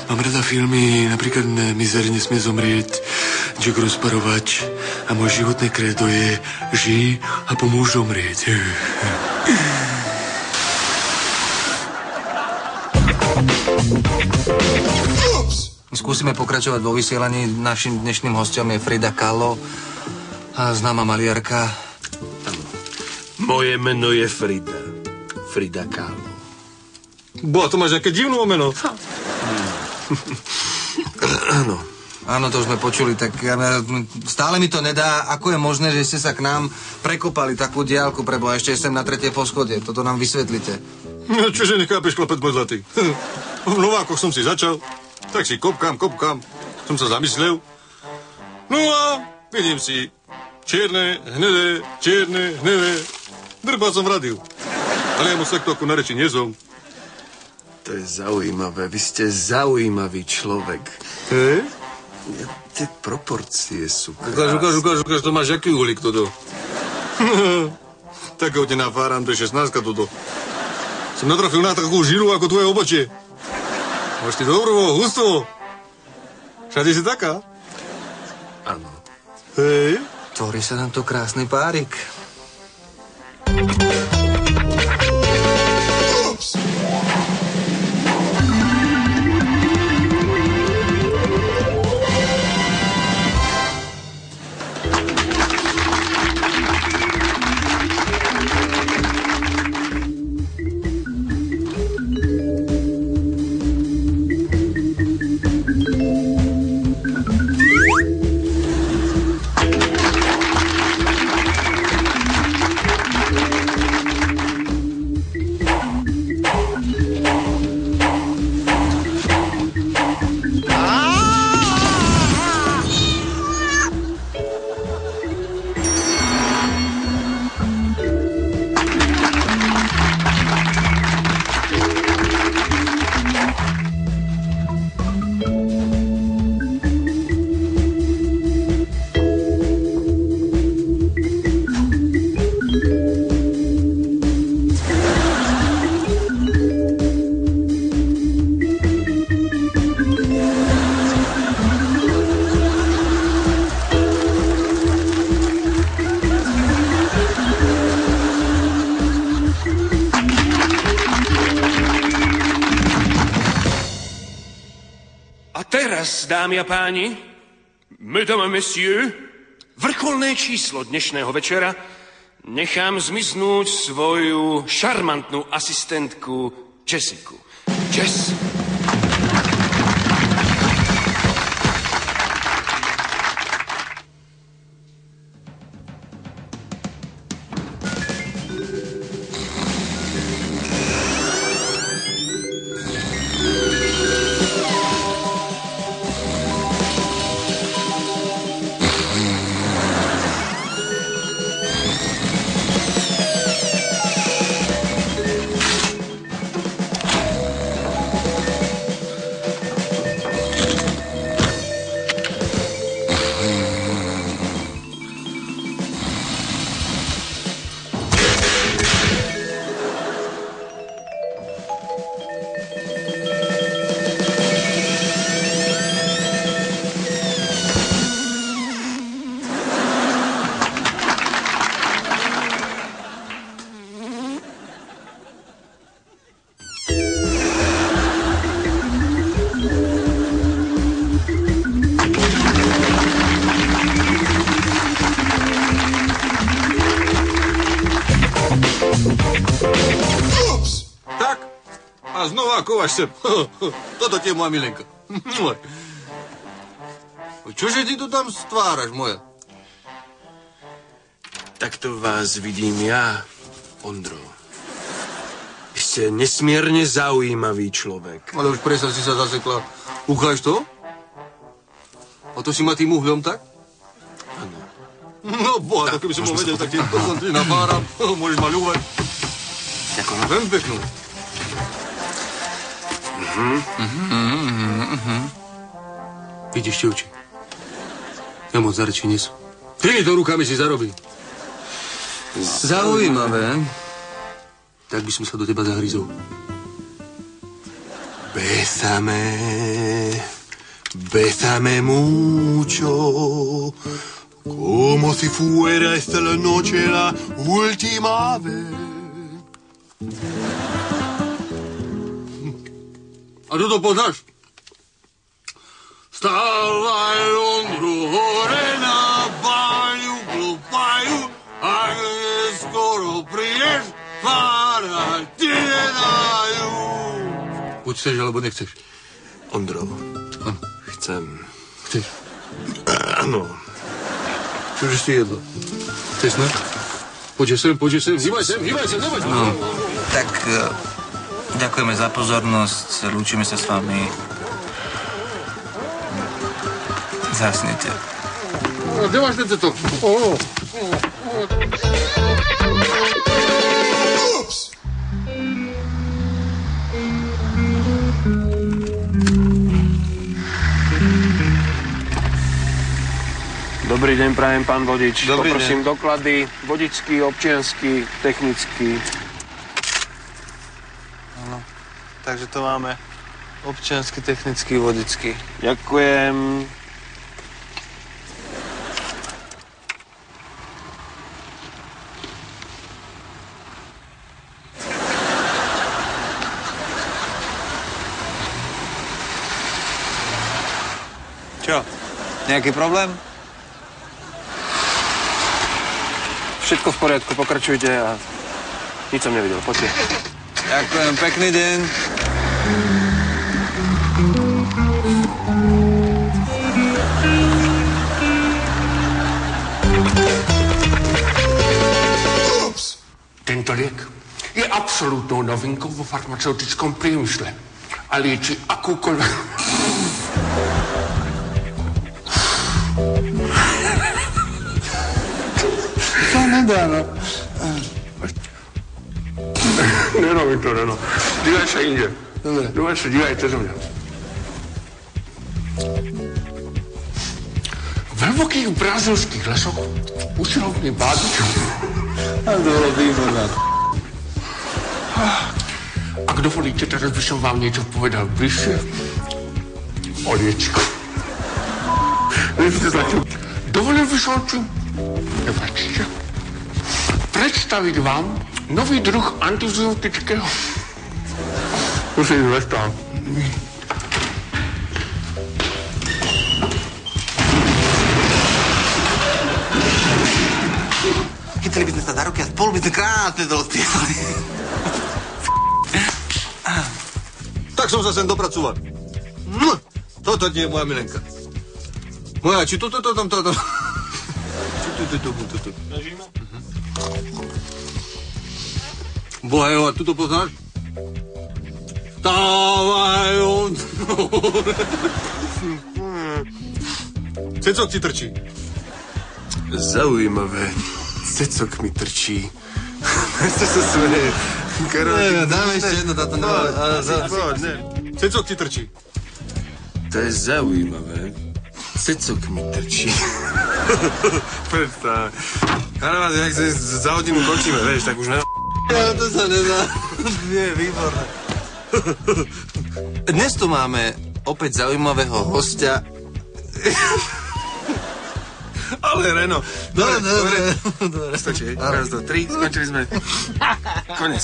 Mám rada filmy, napríklad Mizer nesmie zomrieť, Jack rozparovač a moje životné krédo je žij a pomôž zomrieť. Skúsime pokračovať vo vysielaní. Našim dnešným hostom je Frida Kahlo, známa maliarka. Moje meno je Frida. Frida Kahlo. Boha, to máš nejaké divné meno. Áno. Áno, to už sme počuli, tak stále mi to nedá. Ako je možné, že ste sa k nám prekopali takú diaľku, preboha, ešte sem na 3. poschodie? Toto nám vysvetlite. No, čože nechápeš, chlapec môj zlatý? V Novákoch som si začal, tak si kopkám, som sa zamyslel. No a vidím si čierne, hnedé. Drbal som v rádiu. Ale ja moc takto ako na reči nie som. To je zaujímavé. Vy ste zaujímavý človek. Hej? Tie proporcie sú krásne. Ukáž, to máš aký uhlík, toto. Tak hodina fáram, to je 16, toto. Som natrafil na takú žiru ako tvoje obočie. Máš ty dobrú, husto. Všade si taká? Áno. Hej? Tvorí sa nám to krásny párik. Dámy a páni, mesdames et messieurs, vrcholné číslo dnešného večera nechám zmiznúť svoju šarmantnú asistentku Jessiku. Jess. Kovaš sem. Toto ti je moja milenka. Čože ty tu tam stváraš, moja? Takto vás vidím ja, Ondro. Vy ste nesmierne zaujímavý človek. Ale už presa si sa zasekla. Ucháš to? A to si ma tým uhľom, tak? Áno. No boha, tak keby som ho vedel, tak ti napáram. Môžeš ma ľúvať. Ďakujem. Veľmi peknú. Vidíš ti oči. Ja moc za reči nie som. Ty to rukami si zarobí. Zaujímavé. Tak by som sa do teba zahryzol. Bésame. Bésame mucho, como si fuera esta la noche la última vez. A toto poznáš? Stávaj, Ondru, hore na báňu, klopaju, a skoro prídeš, párať ti nedajú. Buď chceš, alebo nechceš. Ondro, chcem. Chceš? Áno. Čože si jedlo? Chceš snad? Poďže sem, hýbaj sem, neboj. No, tak ďakujeme za pozornosť, lúčime sa s vami. Zasnite. Kde máš to? Dobrý deň, prajem, pán vodič. Dobrý Poprosím deň. doklady, vodičský, občiansky, technický. Áno, takže to máme občiansky, technický, vodický. Ďakujem. Čo? Nejaký problém? Všetko v poriadku, pokračujte a nič som nevidel. Poďte. Ďakujem, pekný deň. Tento liek je absolútnou novinkou vo farmaceutickom priemysle a lieči akúkoľvek... To nedá, no. Nerobím to, Reno. Dívaj sa inde. Dobre. Dívaj cez mňa. V hlbokých brazilských lesoch usilovný bádič. A to bolo výborné. Ak dovolíte, teraz by som vám niečo povedal bližšie. Oliečko. Dovolil by som si, nepačte, predstaviť vám nový druh antizootického. Musím zvestám. Chytili by sme sa za ruky a spolu by sme krásne dospievali. Tak som sa sem dopracoval. Toto nie je moja milenka. Moja, či toto. Ležíme? Boha jeho, a tuto poznáš? Stávaj, on. Cecok ti trčí. Zaujímavé. Cecok mi trčí. Ešte sa smeje. Dáme ešte jedno, táto Ne. Cecok ti trčí. To je zaujímavé. Cecok mi trčí. Predstav. Karavát, jak za hodinu končíme, vieš, tak už ne... To sa nedá. Nie, výborné. Dnes tu máme opäť zaujímavého hostia. Ale Reno. Dobre. Stačí, raz, dva, tri, skončili sme. Konec.